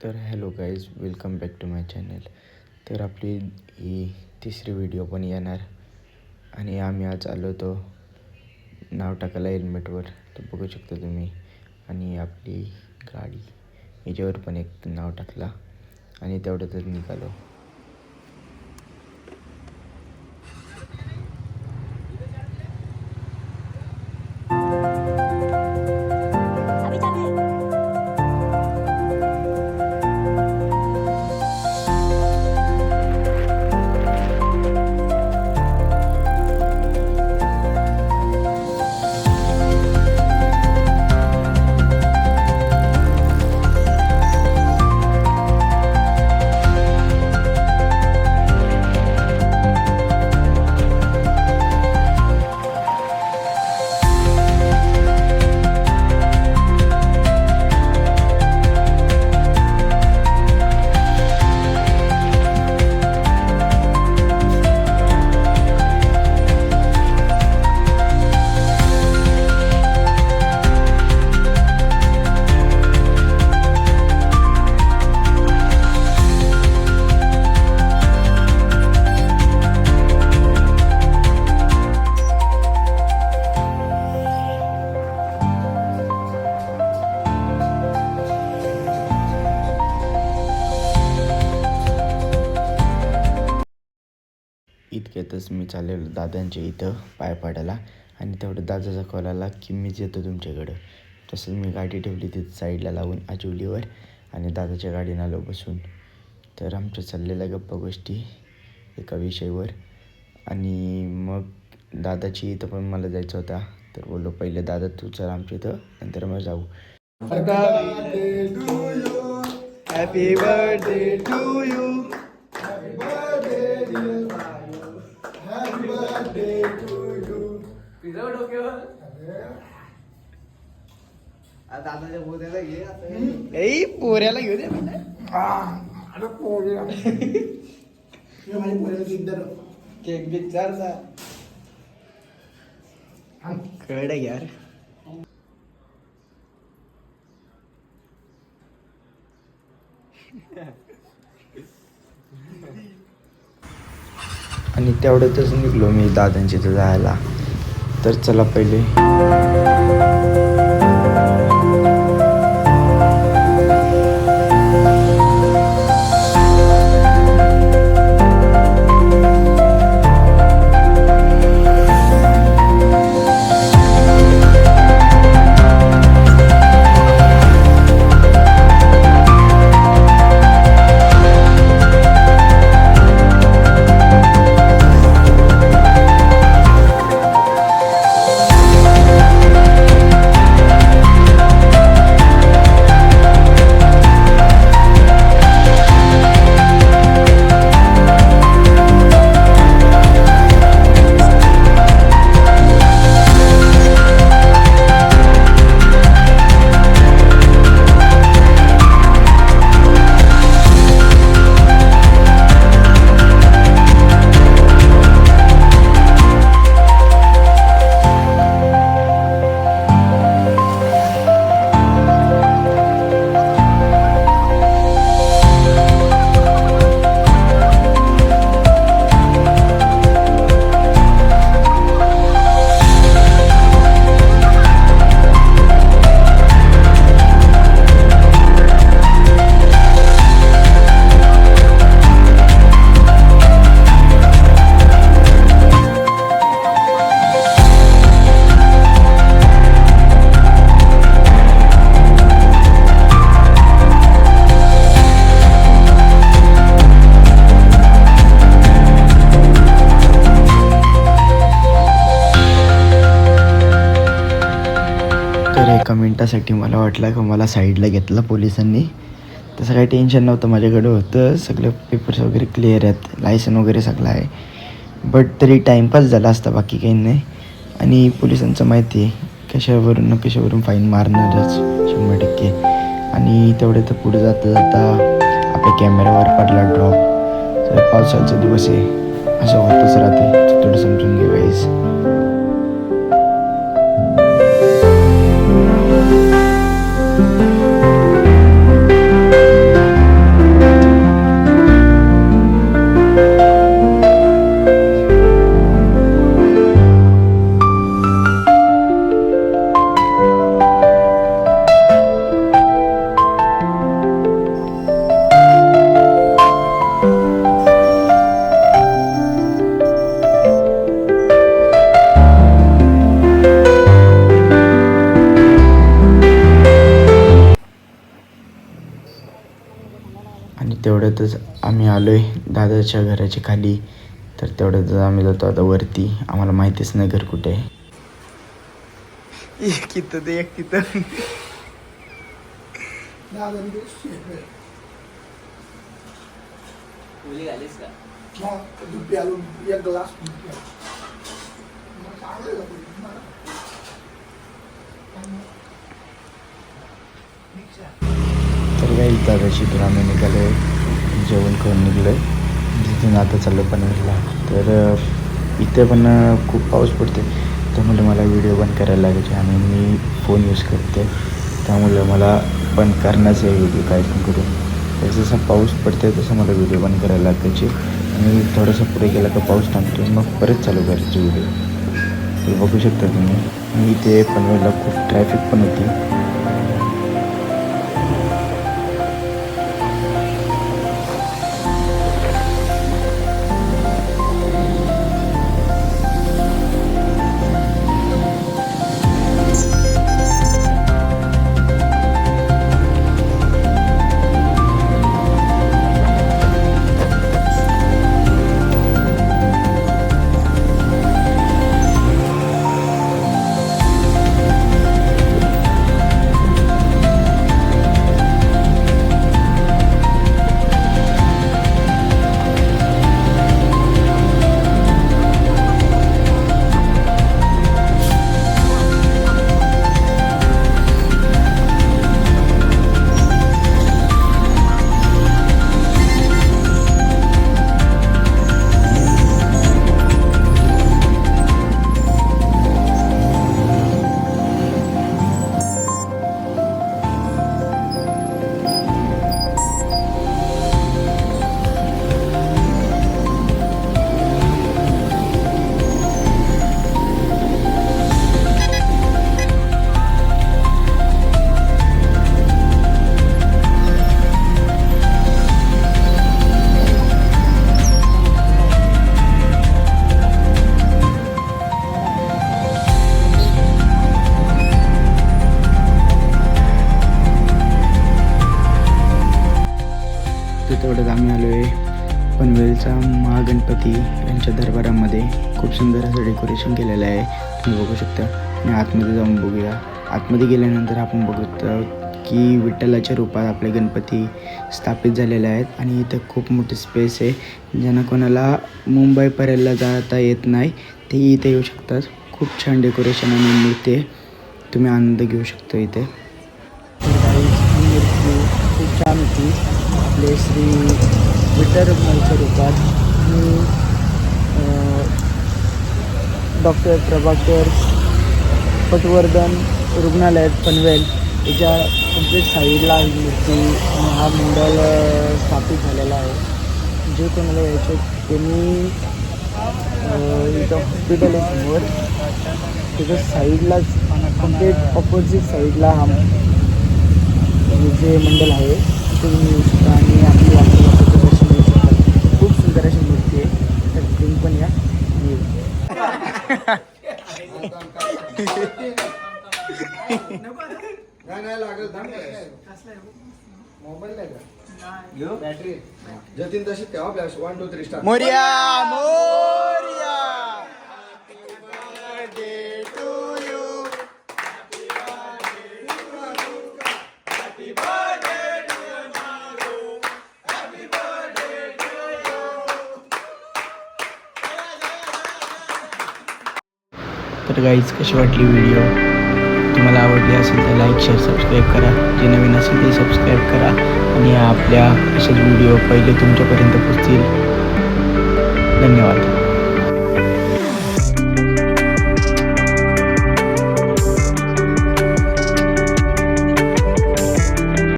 तर hello guys, welcome back to my channel. तर आपली ही तिसरी व्हिडिओ पण येणार आणि आम्ही आज आलो होतो नाव टाकायला हेल्मेटवर. तर बघू शकता तुम्ही. आणि आपली गाडी याच्यावर पण एक नाव टाकला आणि तेवढ्यातच निघालो. इतक्यातच मी चाललेलो दादांच्या इथं पाय पाडायला आणि तेवढं दादाचा कॉल आला की मीच येतो तुमच्याकडं. तसंच मी गाडी ठेवली तिथं साईडला लावून आजिवलीवर आणि दादाच्या गाडीनं आलो बसून. तर आमच्या चाललेल्या गप्पा गोष्टी एका विषयावर. आणि मग दादाची इथं पण मला जायचं होता. तर बोललो पहिले दादा तू चल आमच्या इथं, नंतर मग जाऊ. Happy birthday to you. दादाच्या पोऱ्याला घे पोऱ्याला घेऊ दे. केक बिक चारचा कळड यार. आणि तेवढ्यातच निघलो मी दादांच्या इथं जायला. तर चला पहिले एका मिनटासाठी मला वाटलं का मला साईडला घेतलं पोलिसांनी. तसं काही टेन्शन नव्हतं, माझ्याकडं होतं सगळं, पेपर्स वगैरे क्लिअर आहेत, लायसन वगैरे सगळं आहे. बट तरी टाईमपास झाला असता, बाकी काही नाही. आणि पोलिसांचं माहिती आहे कशावरून फाईन मारणारच 100%. आणि तेवढं तर पुढे जाता जाता आपल्या कॅमेऱ्यावर पडला ड्रॉप. तर पावसाचा दिवस आहे, असं होतच राहते. थोडं समजून घे गाईज. आणि तेवढ्यातच आम्ही आलो आहे दादाच्या घराच्या खाली. तर तेवढ्यातच आम्ही जातो आता वरती. आम्हाला माहितीच नाही घर कुठे आहे. एक इथं ते एक तिथं. तर काही दादाशी तर आम्ही निघालो आहे, जेवण करून निघलो आहे. तिथून आता चाललो पनवेलला. तर इथे पण खूप पाऊस पडते, त्यामुळे मला व्हिडिओ बंद करायला लागायचे आणि मी फोन यूज करते, त्यामुळे मला बंद करण्याचं आहे व्हिडिओ काय पण करून. तर जसं पाऊस पडते तसं मला व्हिडिओ बंद करायला लागायचे आणि थोडंसं पुढे गेला तर पाऊस थांबतो, मग परत चालू करायचे व्हिडिओ. तर बघू शकता तुम्ही, मी इथे पनवेलला खूप ट्रॅफिक पण होती. तेवढ्यात आम्ही आलो आहे पनवेलचा महागणपती यांच्या दरबारामध्ये. खूप सुंदर असं डेकोरेशन केलेलं आहे, तुम्ही बघू शकता. आणि आतमध्ये जाऊन बघूया. आतमध्ये गेल्यानंतर आपण बघतो की विठ्ठलाच्या रूपात आपले गणपती स्थापित झालेले आहेत. आणि इथं खूप मोठी स्पेस आहे, ज्यांना कोणाला मुंबईपर्यंत जाता येत नाही ते इथे येऊ शकतात. खूप छान डेकोरेशन आणि मूर्ती आहे, तुम्ही आनंद घेऊ शकता इथे. मूर्ती खूप छान होती, आपले श्री विठ्ठलच्या रूपात. आणि डॉक्टर प्रभाकर पटवर्धन रुग्णालयात पनवेल याच्या कंप्लीट साईडला ही मूर्ती आणि हा मंडळ स्थापित झालेला आहे. जे कोणाला यायचे त्यांनी इथं हॉस्पिटल आहे समोर, त्याच्या साईडलाच कंप्लीट ऑपोजिट साईडला हा जे मंडळ आहे तुम्ही येऊ शकता आणि आपली वास्तवाचं दर्शन घेऊ शकता. खूप सुंदर अशी मूर्ती आहे, तर तुम्ही पण या. नाही लागेल, मोबाईल नाही का बॅटरी जतीन तशी तेव्हा flash 1 2 3 start. Morya Morya birthday to you. तर गाईज कशी वाटली व्हिडिओ, तुम्हाला आवडली असेल तर लाईक शेअर सबस्क्राईब करा. जे नवीन असेल ते सबस्क्राईब करा आणि आपल्या असेच व्हिडिओ पहिले तुमच्यापर्यंत पोहोचतील. धन्यवाद.